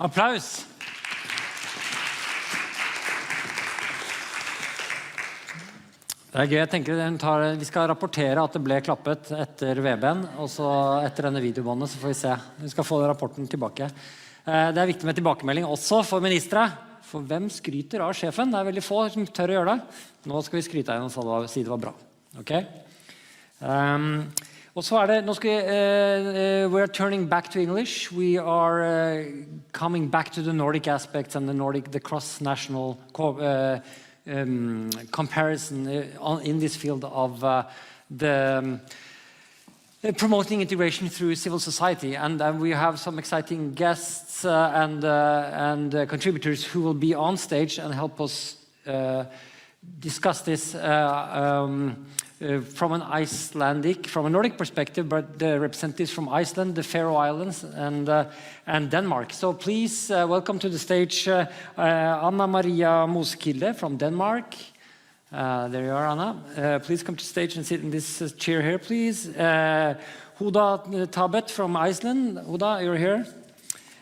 Applaus! Det gøy, jeg tenker vi skal rapportere at det ble klappet etter VB-en, og så etter denne videobåndet så får vi se. Vi skal få rapporten tilbake. Det viktig med tilbakemelding også for ministre. For hvem skryter av sjefen? Det veldig få som tør å gjøre det. Nå skal vi skryte av en og si det var bra. Ok? Og så det, nå skal vi, we are turning back to English. We are coming back to the Nordic aspects and the cross-national comparison in this field of promoting integration through civil society, and we have some exciting guests and contributors who will be on stage and help us discuss this from a Nordic perspective, but the representatives from Iceland, the Faroe Islands, and Denmark. So please welcome to the stage Anna Maria Moskilde from Denmark. There you are, Anna. Please come to the stage and sit in this chair here, please. Huda Tabet from Iceland. Huda, you're here.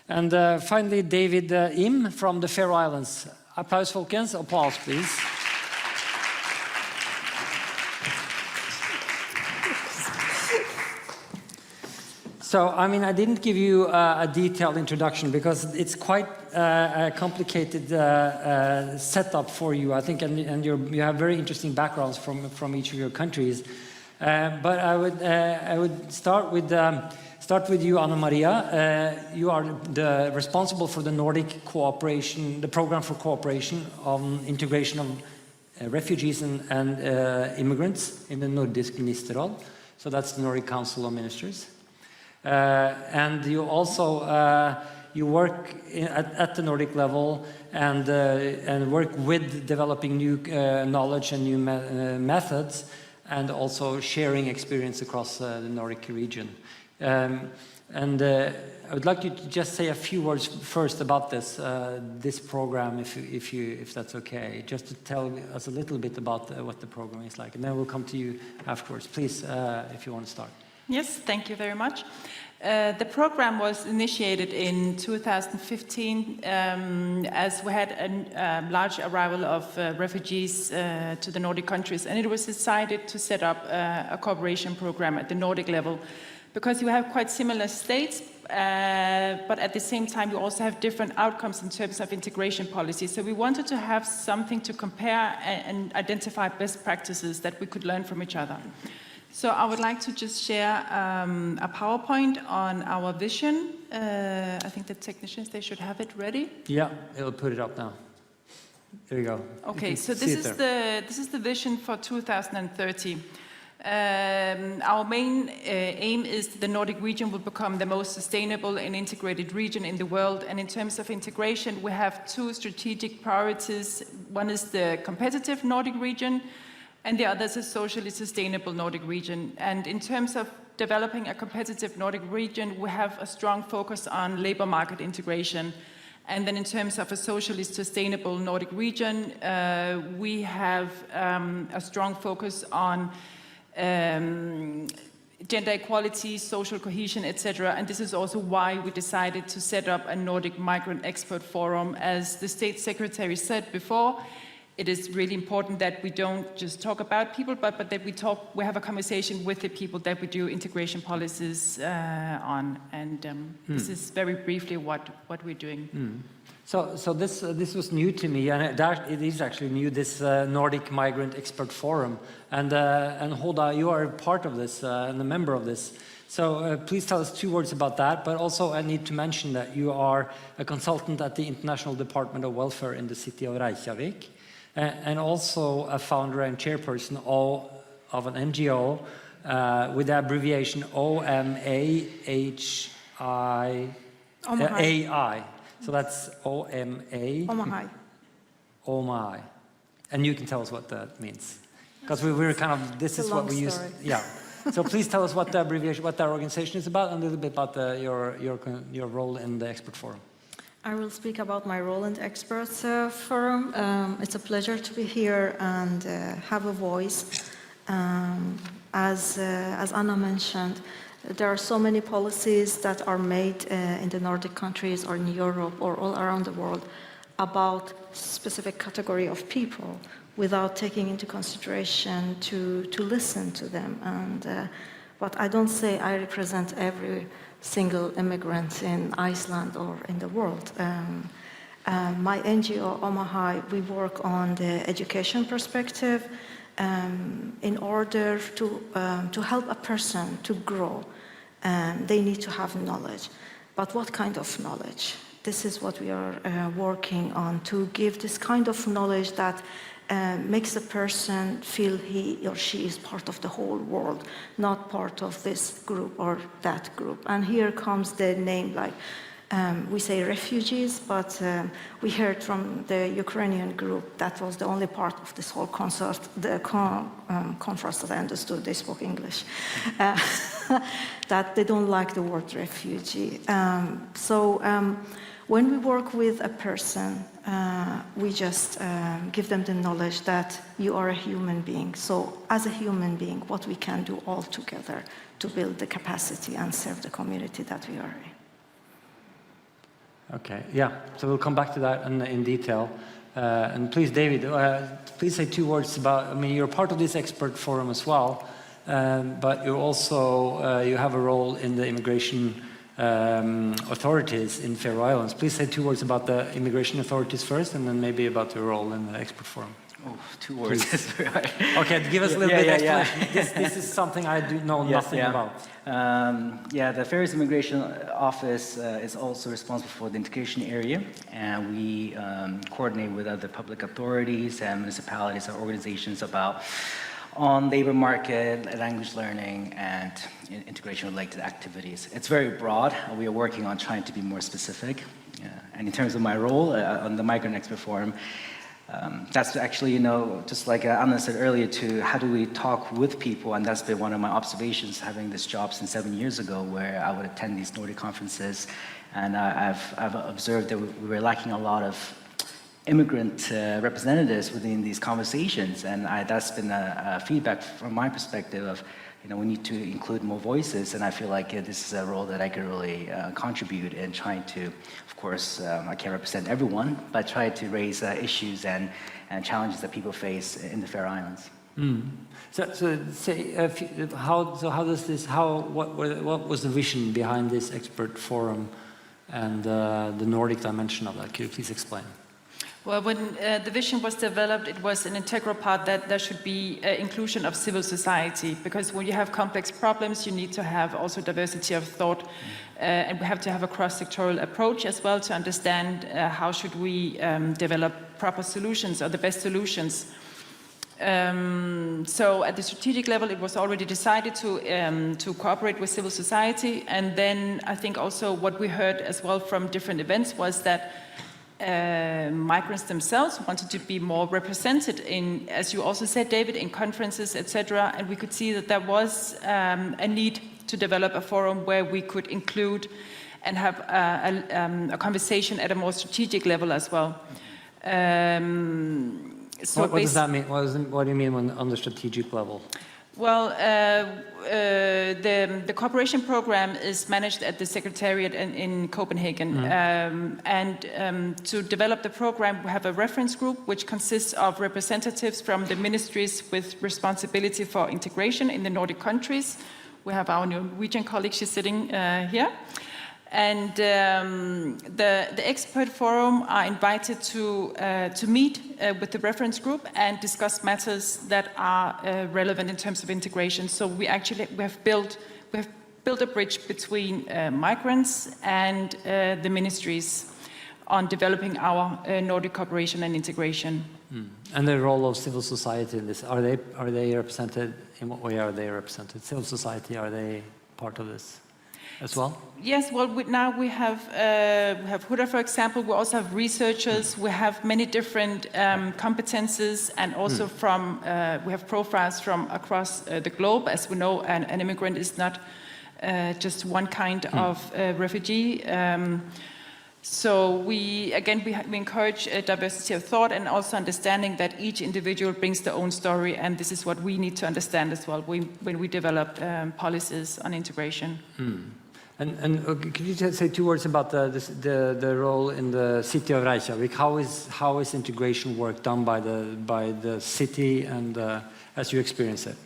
And finally, David Im from the Faroe Islands. Applaus, folkens. Applaus, please. So, I mean, I didn't give you a detailed introduction because it's quite a complicated setup for you, I think, and you have very interesting backgrounds from each of your countries. But I would start with you, Anna Maria. You are responsible for the Nordic cooperation, the program for cooperation on integration of refugees and immigrants in the Nordic Ministerråd. So that's the Nordic Council of Ministers. And you also you work at the Nordic level and work with developing new knowledge and new methods, and also sharing experience across the Nordic region. I would like you to just say a few words first about this program, if that's okay, just to tell us a little bit about what the program is like, and then we'll come to you afterwards. Please, if you want to start. Yes, thank you very much. The program was initiated in 2015 as we had a large arrival of refugees to the Nordic countries, and it was decided to set up a cooperation program at the Nordic level because you have quite similar states, but at the same time you also have different outcomes in terms of integration policy. So we wanted to have something to compare and identify best practices that we could learn from each other. So I would like to just share a PowerPoint on our vision. I think the technicians, they should have it ready. Yeah, it'll put it up now. There you go. Okay, so this is the vision for 2030. Our main aim is the Nordic region will become the most sustainable and integrated region in the world. And in terms of integration, we have two strategic priorities. One is the competitive Nordic region, and the other is a socially sustainable Nordic region. And in terms of developing a competitive Nordic region, we have a strong focus on labor market integration. And then in terms of a socially sustainable Nordic region, we have a strong focus on gender equality, social cohesion, etc. And this is also why we decided to set up a Nordic Migrant Expert Forum. As the State Secretary said before, it is really important that we don't just talk about people, but that we have a conversation with the people that we do integration policies on. And this is very briefly what we're doing. So this was new to me, and it is actually new, this Nordic Migrant Expert Forum. And Hoda, you are part of this and a member of this. So please tell us 2 words about that, but also I need to mention that you are a consultant at the International Department of Welfare in the city of Reykjavik. And also a founder and chairperson of an NGO with the abbreviation OMAHI. AI. So that's OMA. OMAHI. And you can tell us what that means. Because we're kind of, this is what we use. Yeah. So please tell us what the abbreviation, what our organization is about, and a little bit about your role in the expert forum. I will speak about my role in the Experts Forum. It's a pleasure to be here and have a voice. As Anna mentioned, There are so many policies that are made in the Nordic countries or in Europe or all around the world about specific category of people without taking into consideration to listen to them. And but I don't say I represent every single immigrant in Iceland or in the world. My NGO, Omaha, we work on the education perspective in order to help a person to grow. They need to have knowledge. But what kind of knowledge? This is what we are working on, to give this kind of knowledge that makes a person feel he or she is part of the whole world, not part of this group or that group. And here comes the name, like we say refugees, but we heard from the Ukrainian group that was the only part of this whole concert, the conference that I understood, they spoke English, that they don't like the word refugee. When we work with a person, we just give them the knowledge that you are a human being. So as a human being, what we can do all together to build the capacity and serve the community that we are in. Okay, yeah, so we'll come back to that in detail. And please, David, please say 2 words about, I mean, you're part of this expert forum as well, but you're also, you have a role in the immigration authorities in Faroe Islands. Please say 2 words about the immigration authorities first, and then maybe about your role in the expert forum. Oh, 2 words. Okay, give us a little bit of explanation. This is something I do know nothing about. The Faroe Immigration Office is also responsible for the integration area, and we coordinate with other public authorities and municipalities and organizations on labor market, language learning, and integration-related activities. It's very broad. We are working on trying to be more specific. And in terms of my role on the Migrant Expert Forum, that's actually, just like Anna said earlier, to how do we talk with people, and that's been one of my observations having this job since 7 years ago, where I would attend these Nordic conferences, and I've observed that we were lacking a lot of immigrant representatives within these conversations, and that's been a feedback from my perspective of, we need to include more voices, and I feel like this is a role that I could really contribute in trying to, of course, I can't represent everyone, but try to raise issues and challenges that people face in the Faroe Islands. What was the vision behind this expert forum and the Nordic dimension of that? Could you please explain? Well, when the vision was developed, it was an integral part that there should be inclusion of civil society, because when you have complex problems, you need to have also diversity of thought, and we have to have a cross-sectoral approach as well to understand how should we develop proper solutions or the best solutions. So at the strategic level, it was already decided to cooperate with civil society, and then I think also what we heard as well from different events was that migrants themselves wanted to be more represented in, as you also said, David, in conferences, etc. And we could see that there was a need to develop a forum where we could include and have a conversation at a more strategic level as well. So what does that mean? What do you mean on the strategic level? Well, the cooperation program is managed at the Secretariat in Copenhagen. To develop the program, we have a reference group which consists of representatives from the ministries with responsibility for integration in the Nordic countries. We have our Norwegian colleague, she's sitting here. And the expert forum are invited to meet with the reference group and discuss matters that are relevant in terms of integration. So we have built a bridge between migrants and the ministries on developing our Nordic cooperation and integration. And the role of civil society in this, are they represented? In what way are they represented? Civil society, are they part of this as well? Yes, well, now we have Huda, for example. We also have researchers. We have many different competences, and also we have profiles from across the globe. As we know, an immigrant is not just one kind of refugee. So we encourage diversity of thought and also understanding that each individual brings their own story, and this is what we need to understand as well when we develop policies on integration. And could you just say 2 words about the role in the city of Reykjavik? How is integration work done by the city and as you experience it?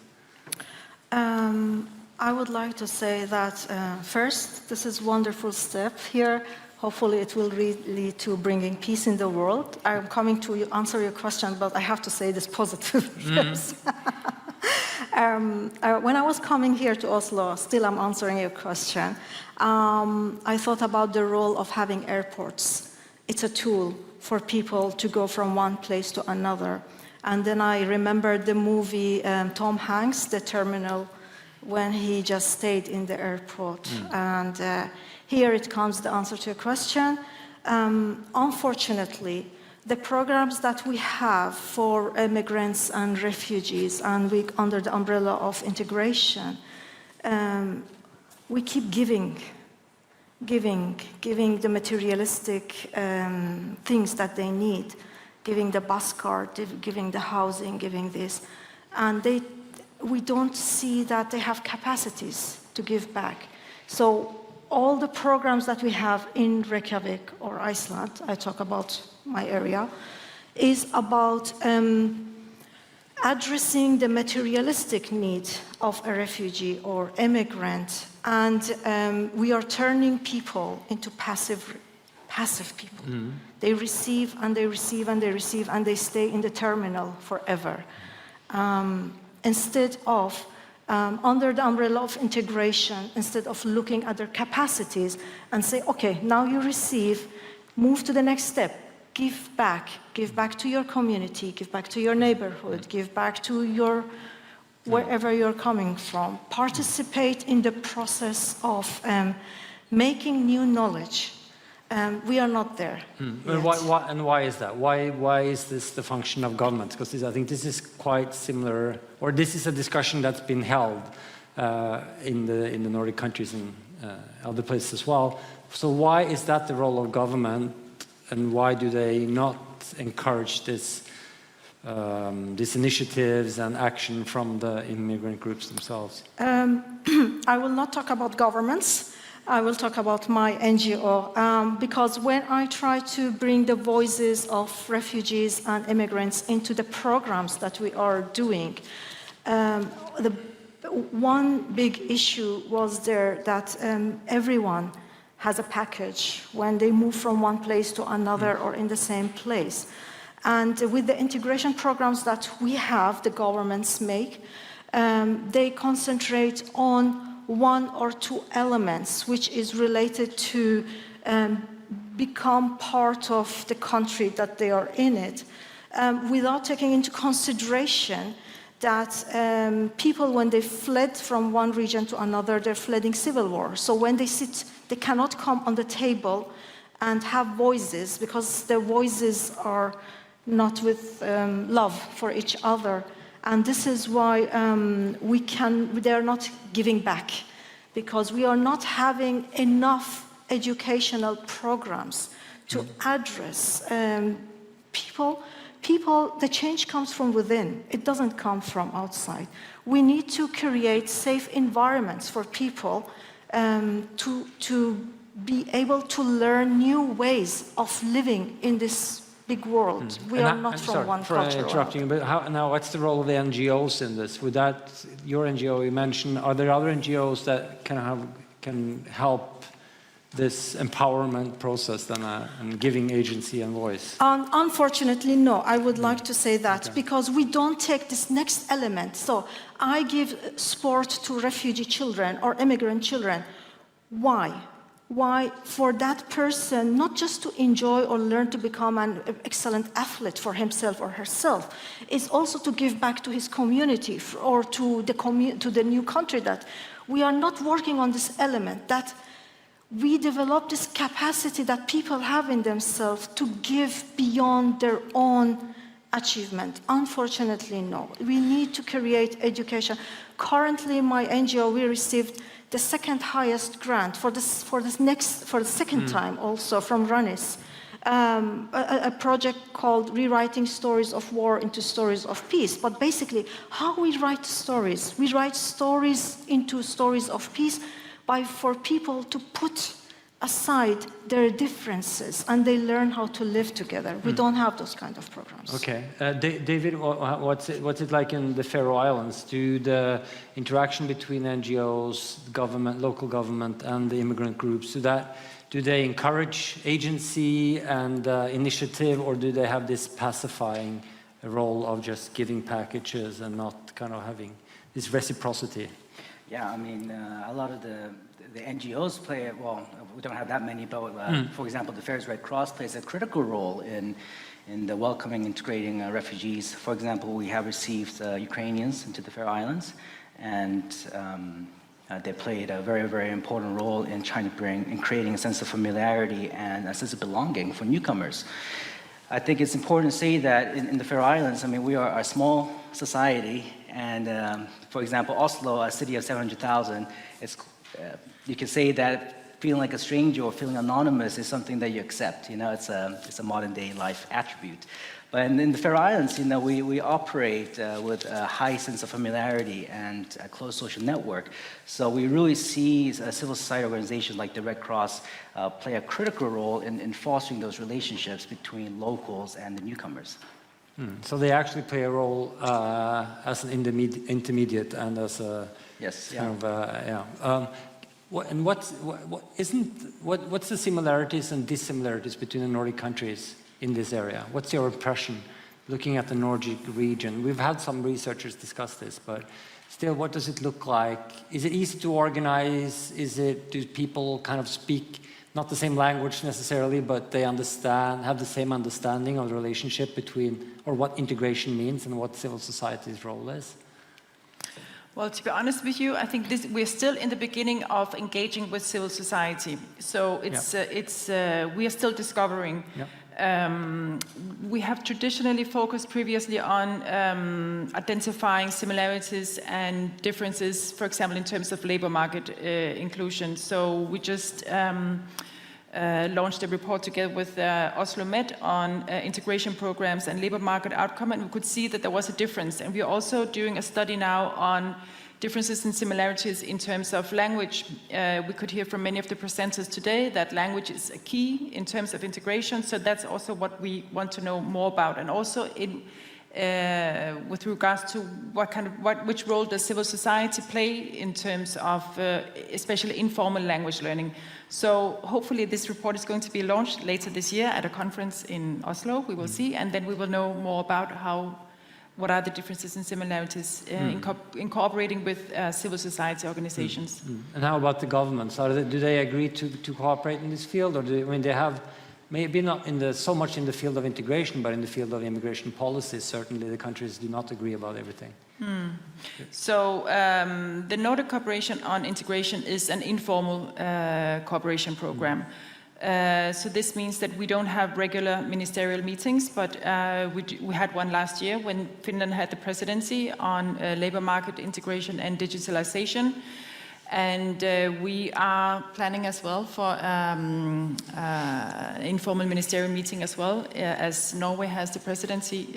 I would like to say that first, this is a wonderful step here. Hopefully it will lead to bringing peace in the world. I'm coming to answer your question, but I have to say this positive first. When I was coming here to Oslo, still I'm answering your question, I thought about the role of having airports. It's a tool for people to go from one place to another. And then I remembered the movie Tom Hanks, The Terminal, when he just stayed in the airport. And here it comes, the answer to your question. Unfortunately, the programs that we have for immigrants and refugees, and under the umbrella of integration, we keep giving the materialistic things that they need, giving the bus card, giving the housing, giving this. And we don't see that they have capacities to give back. So all the programs that we have in Reykjavik or Iceland, I talk about my area, is about addressing the materialistic need of a refugee or immigrant. And we are turning people into passive people. They receive and they receive and they receive and they stay in the terminal forever. Instead of, under the umbrella of integration, instead of looking at their capacities and say, okay, now you receive, move to the next step, give back to your community, give back to your neighborhood, give back to your, wherever you're coming from. Participate in the process of making new knowledge. We are not there. And why is that? Why is this the function of government? Because I think this is quite similar, or this is a discussion that's been held in the Nordic countries and other places as well. So why is that the role of government, and why do they not encourage these initiatives and action from the immigrant groups themselves? I will not talk about governments. I will talk about my NGO, because when I try to bring the voices of refugees and immigrants into the programs that we are doing, the one big issue was there that everyone has a package when they move from one place to another or in the same place. And with the integration programs that we have, the governments make, they concentrate on 1 or 2 elements, which is related to become part of the country that they are in it, without taking into consideration that people, when they fled from one region to another, they're fleeing civil war. So when they sit, they cannot come on the table and have voices, because their voices are not with love for each other. And this is why they're not giving back, because we are not having enough educational programs to address people. The change comes from within. It doesn't come from outside. We need to create safe environments for people to be able to learn new ways of living in this big world. We are not from one culture. Sorry for interrupting, but now what's the role of the NGOs in this? With that, your NGO you mentioned, are there other NGOs that can help this empowerment process and giving agency and voice? Unfortunately, no. I would like to say that, because we don't take this next element. So I give sport to refugee children or immigrant children. Why? Why? For that person, not just to enjoy or learn to become an excellent athlete for himself or herself, is also to give back to his community or to the new country. That we are not working on this element, that we develop this capacity that people have in themselves to give beyond their own achievement. Unfortunately, no. We need to create education. Currently, my NGO, we received the second highest grant for the second time also from RUNIS, a project called Rewriting Stories of War into Stories of Peace. But basically, how we write stories. We write stories into stories of peace for people to put aside their differences and they learn how to live together. We don't have those kind of programs. Okay. David, what's it like in the Faroe Islands? Do the interaction between NGOs, government, local government, and the immigrant groups, do they encourage agency and initiative, or do they have this pacifying role of just giving packages and not kind of having this reciprocity? Yeah, I mean, a lot of the NGOs play, well, we don't have that many, but for example, the Faroes Red Cross plays a critical role in the welcoming, integrating refugees. For example, we have received Ukrainians into the Faroe Islands, and they played a very, very important role in trying to creating a sense of familiarity and a sense of belonging for newcomers. I think it's important to say that in the Faroe Islands, I mean, we are a small society, and for example, Oslo, a city of 700,000, you can say that feeling like a stranger or feeling anonymous is something that you accept. You know, it's a modern day life attribute. But in the Faroe Islands, you know, we operate with a high sense of familiarity and a close social network. So we really see a civil society organization like the Red Cross play a critical role in fostering those relationships between locals and the newcomers. So they actually play a role as an intermediate and as a what's the similarities and dissimilarities between the Nordic countries in this area? What's your impression looking at the Nordic region? We've had some researchers discuss this, but still, what does it look like? Is it easy to organize? Do people kind of speak not the same language necessarily, but they have the same understanding of the relationship between, or what integration means and what civil society's role is? Well, to be honest with you, I think we're still in the beginning of engaging with civil society. So we are still discovering. We have traditionally focused previously on identifying similarities and differences, for example, in terms of labor market inclusion. So we just launched a report together with Oslo Met on integration programs and labor market outcome, and we could see that there was a difference. And we're also doing a study now on differences and similarities in terms of language. We could hear from many of the presenters today that language is a key in terms of integration, so that's also what we want to know more about. And also with regards to which role does civil society play in terms of especially informal language learning. So hopefully this report is going to be launched later this year at a conference in Oslo, we will see, and then we will know more about what are the differences and similarities in cooperating with civil society organizations. And how about the governments? Do they agree to cooperate in this field, or they have, maybe not so much in the field of integration, but in the field of immigration policies, certainly the countries do not agree about everything. So the Nordic Cooperation on Integration is an informal cooperation program. So this means that we don't have regular ministerial meetings, but we had one last year when Finland had the presidency on labor market integration and digitalization. And we are planning as well for informal ministerial meeting as well, as Norway has the presidency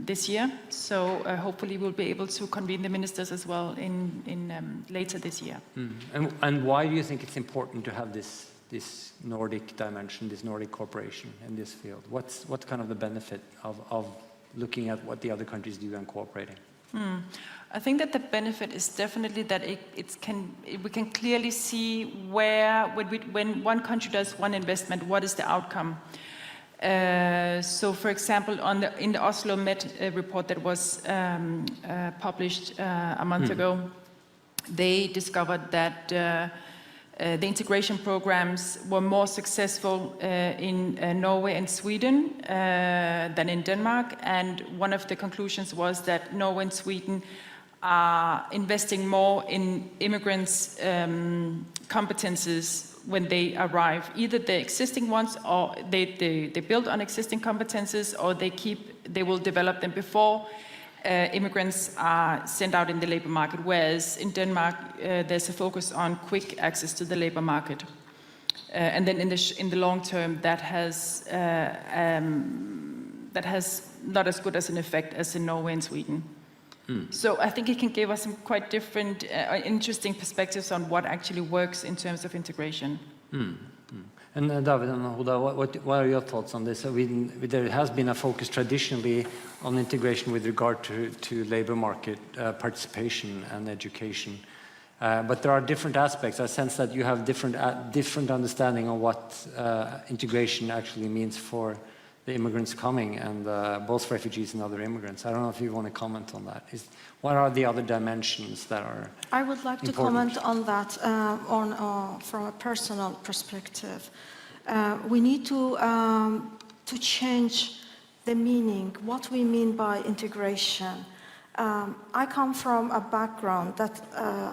this year. So hopefully we'll be able to convene the ministers as well in later this year. And why do you think it's important to have this Nordic dimension, this Nordic cooperation in this field? What's kind of the benefit of looking at what the other countries do and cooperating? I think that the benefit is definitely that we can clearly see when one country does one investment, what is the outcome. So, for example, in the Oslo Met report that was published a month ago, they discovered that the integration programs were more successful in Norway and Sweden than in Denmark. And one of the conclusions was that Norway and Sweden are investing more in immigrants' competences when they arrive. Either the existing ones, or they build on existing competences, or they will develop them before. immigrants are sent out in the labor market, whereas in Denmark, there's a focus on quick access to the labor market. And then in the long term, that has not as good as an effect as in Norway and Sweden. So I think it can give us some quite different, interesting perspectives on what actually works in terms of integration. And David and Huda, what are your thoughts on this? There has been a focus traditionally on integration with regard to labor market participation and education. But there are different aspects. I sense that you have different understanding of what integration actually means for the immigrants coming, and both refugees and other immigrants. I don't know if you want to comment on that. What are the other dimensions that are I would like to comment on that from a personal perspective. We need to change the meaning, what we mean by integration. I come from a background that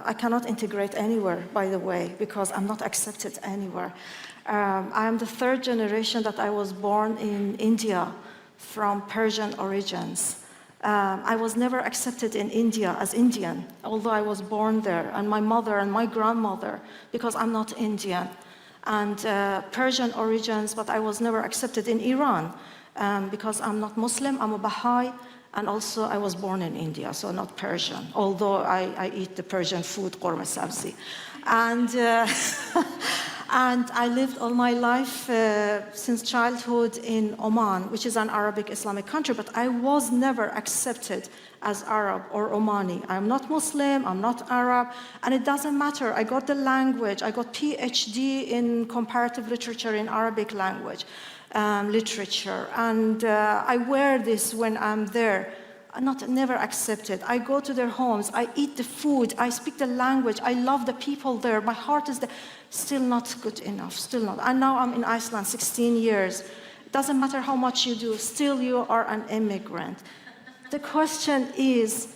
I cannot integrate anywhere, by the way, because I'm not accepted anywhere. I am the third generation that I was born in India from Persian origins. I was never accepted in India as Indian, although I was born there, and my mother and my grandmother, because I'm not Indian. And Persian origins, but I was never accepted in Iran, because I'm not Muslim, I'm a Baha'i, and also I was born in India, so not Persian, although I eat the Persian food, korma sabzi. And I lived all my life since childhood in Oman, which is an Arabic Islamic country, but I was never accepted as Arab or Omani. I'm not Muslim, I'm not Arab, and it doesn't matter. I got the language, I got PhD in comparative literature in Arabic language, literature, and I wear this when I'm there. Never accepted. I go to their homes, I eat the food, I speak the language, I love the people there, my heart is there. Still not good enough, still not. And now I'm in Iceland 16 years. It doesn't matter how much you do, still you are an immigrant. The question is,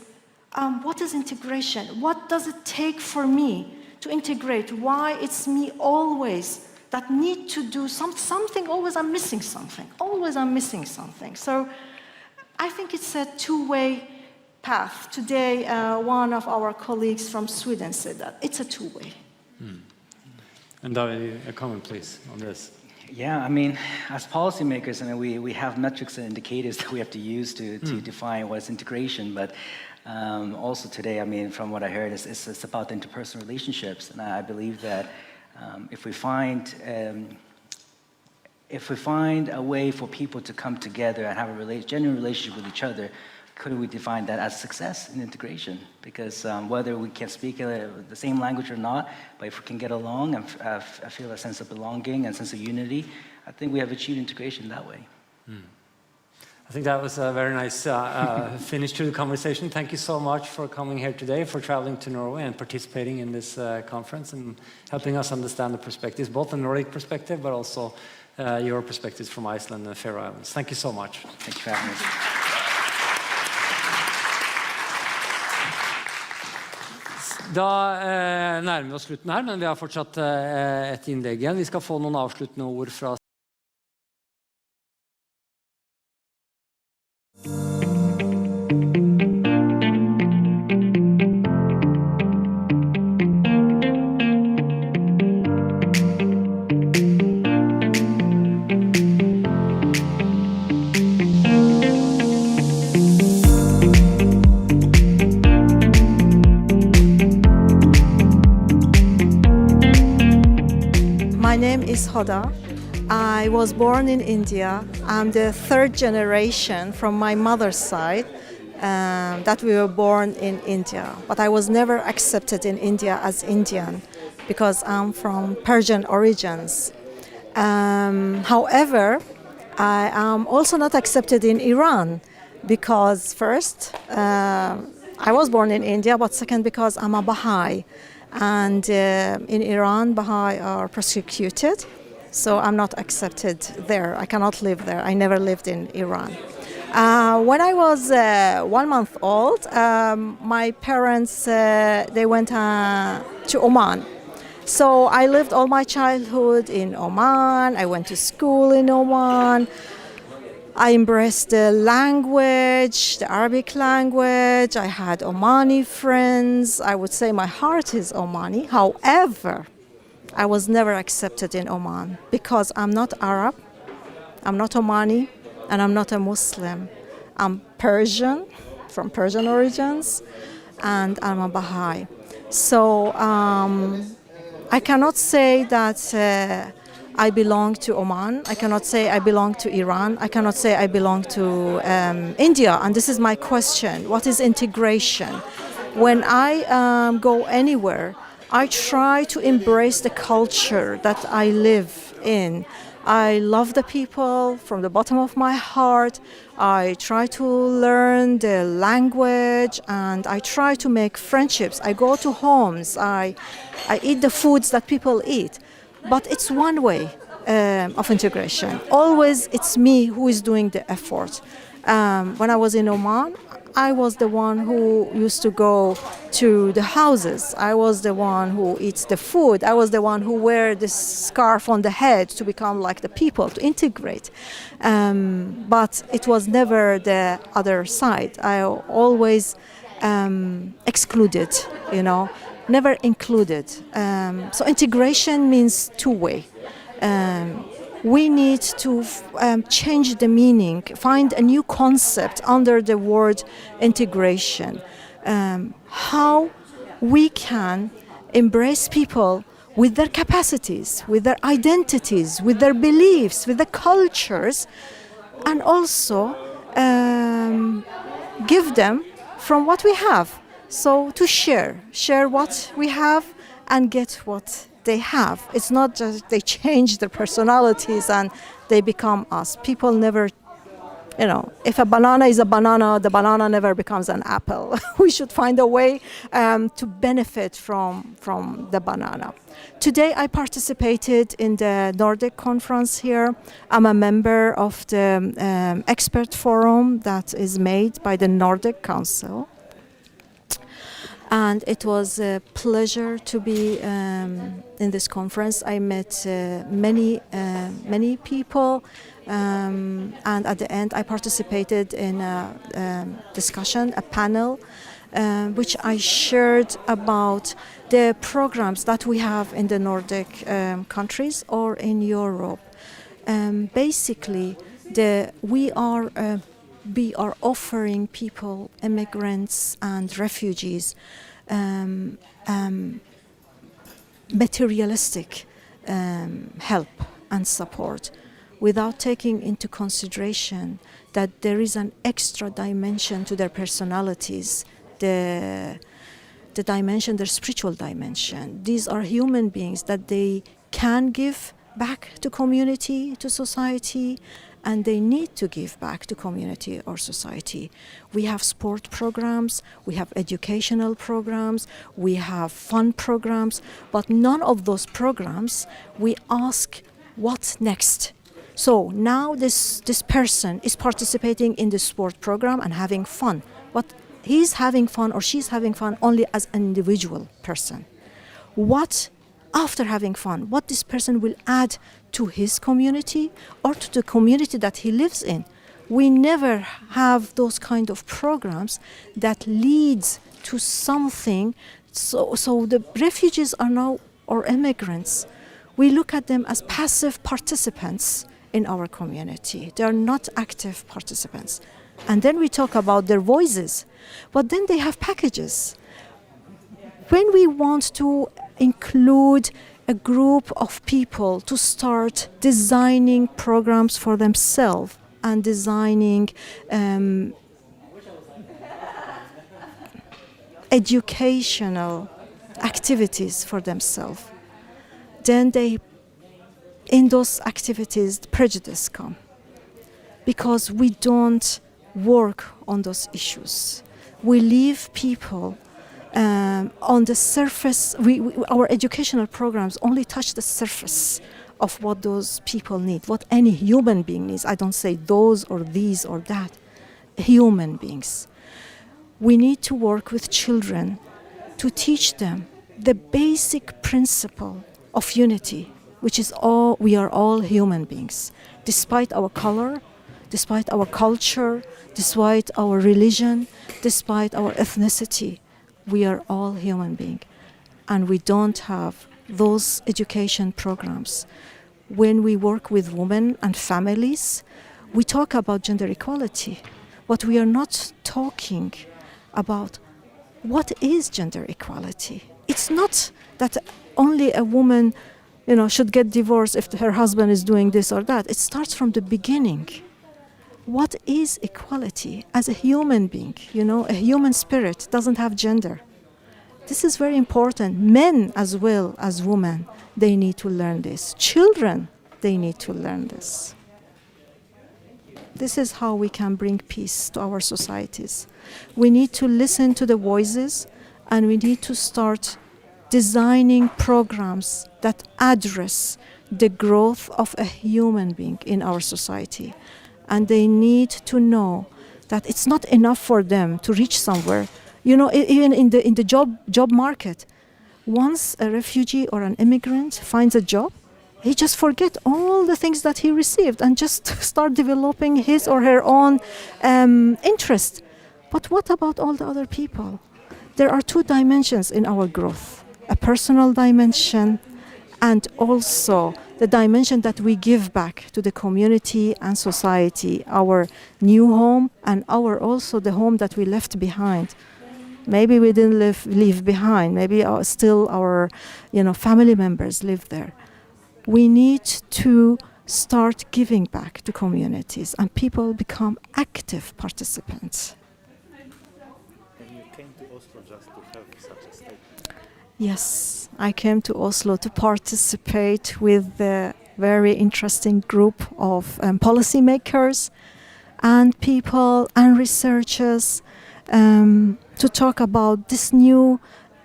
what is integration? What does it take for me to integrate? Why it's me always that need to do something, always I'm missing something, always I'm missing something. So I think it's a two-way path. Today, one of our colleagues from Sweden said that. It's a two-way. And David, a comment, please, on this. Yeah, I mean, as policymakers, I mean, we have metrics and indicators that we have to use to define what is integration. But also today, I mean, from what I heard, it's about the interpersonal relationships. And I believe that if we find a way for people to come together and have a genuine relationship with each other, couldn't we define that as success in integration? Because whether we can speak the same language or not, but if we can get along and feel a sense of belonging and sense of unity, I think we have achieved integration that way. I think that was a very nice finish to the conversation. Thank you so much for coming here today, for traveling to Norway and participating in this conference and helping us understand the perspectives, both the Nordic perspective, but also your perspectives from Iceland and the Faroe Islands. Thank you so much. Thank you for having us. Da nærmer vi oss slutten her, men vi har fortsatt et innlegg igjen. Vi skal få noen avsluttende ord fra Hoda. I was born in India. I'm the third generation from my mother's side that we were born in India. But I was never accepted in India as Indian because I'm from Persian origins. However, I am also not accepted in Iran because first, I was born in India, but second, because I'm a Baha'i. And in Iran, Baha'i are persecuted. So I'm not accepted there. I cannot live there. I never lived in Iran. When I was 1 month old, my parents, they went to Oman. So I lived all my childhood in Oman. I went to school in Oman. I embraced the language, the Arabic language. I had Omani friends. I would say my heart is Omani. However, I was never accepted in Oman because I'm not Arab, I'm not Omani, and I'm not a Muslim. I'm Persian, from Persian origins, and I'm a Baha'i. So I cannot say that I belong to Oman. I cannot say I belong to Iran. I cannot say I belong to India. And this is my question. What is integration? When I go anywhere, I try to embrace the culture that I live in. I love the people from the bottom of my heart. I try to learn the language and I try to make friendships. I go to homes. I eat the foods that people eat. But it's one way of integration. Always it's me who is doing the effort. When I was in Oman, I was the one who used to go to the houses. I was the one who eats the food. I was the one who wear this scarf on the head to become like the people, to integrate. But it was never the other side. I always excluded, never included. So integration means two-way. We need to change the meaning, find a new concept under the word integration. How we can embrace people with their capacities, with their identities, with their beliefs, with their cultures, and also give them from what we have. So to share what we have and get what they have. It's not just they change their personalities and they become us. People never, if a banana is a banana, the banana never becomes an apple. We should find a way to benefit from the banana. Today I participated in the Nordic conference here. I'm a member of the expert forum that is made by the Nordic Council. And it was a pleasure to be in this conference. I met many people, and at the end I participated in a discussion, a panel, which I shared about the programs that we have in the Nordic countries or in Europe. Basically, we are offering people, immigrants and refugees, materialistic help and support without taking into consideration that there is an extra dimension to their personalities, the dimension, their spiritual dimension. These are human beings that they can give back to community, to society, and they need to give back to community or society. We have sport programs, we have educational programs, we have fun programs, but none of those programs we ask what's next. So now this person is participating in the sport program and having fun, but he's having fun or she's having fun only as an individual person. What after having fun, what this person will add to his community or to the community that he lives in. We never have those kind of programs that leads to something. So the refugees are now, or immigrants, we look at them as passive participants in our community. They are not active participants. And then we talk about their voices, but then they have packages. When we want to include a group of people to start designing programs for themselves and designing educational activities for themselves, then in those activities, prejudice comes because we don't work on those issues. We leave people on the surface. Our educational programs only touch the surface of what those people need, what any human being needs. I don't say those or these or that, human beings. We need to work with children to teach them the basic principle of unity, which is we are all human beings, despite our color, despite our culture, despite our religion, despite our ethnicity. We are all human beings, and we don't have those education programs. When we work with women and families, we talk about gender equality, but we are not talking about what is gender equality. It's not that only a woman, should get divorced if her husband is doing this or that. It starts from the beginning. What is equality as a human being? A human spirit doesn't have gender. This is very important. Men as well as women, they need to learn this. Children, they need to learn this. This is how we can bring peace to our societies. We need to listen to the voices, and we need to start designing programs that address the growth of a human being in our society. And they need to know that it's not enough for them to reach somewhere. Even in the job market, once a refugee or an immigrant finds a job, he just forget all the things that he received and just start developing his or her own interest. But what about all the other people? There are two dimensions in our growth: a personal dimension and also the dimension that we give back to the community and society, our new home and also the home that we left behind. Maybe we didn't leave behind. Maybe still our family members live there. We need to start giving back to communities, and people become active participants. And you came to Oslo just to have such a statement? Yes, I came to Oslo to participate with a very interesting group of policymakers and people and researchers to talk about this new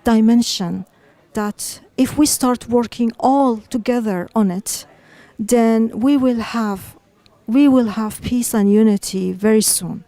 dimension, that if we start working all together on it, then we will have peace and unity very soon.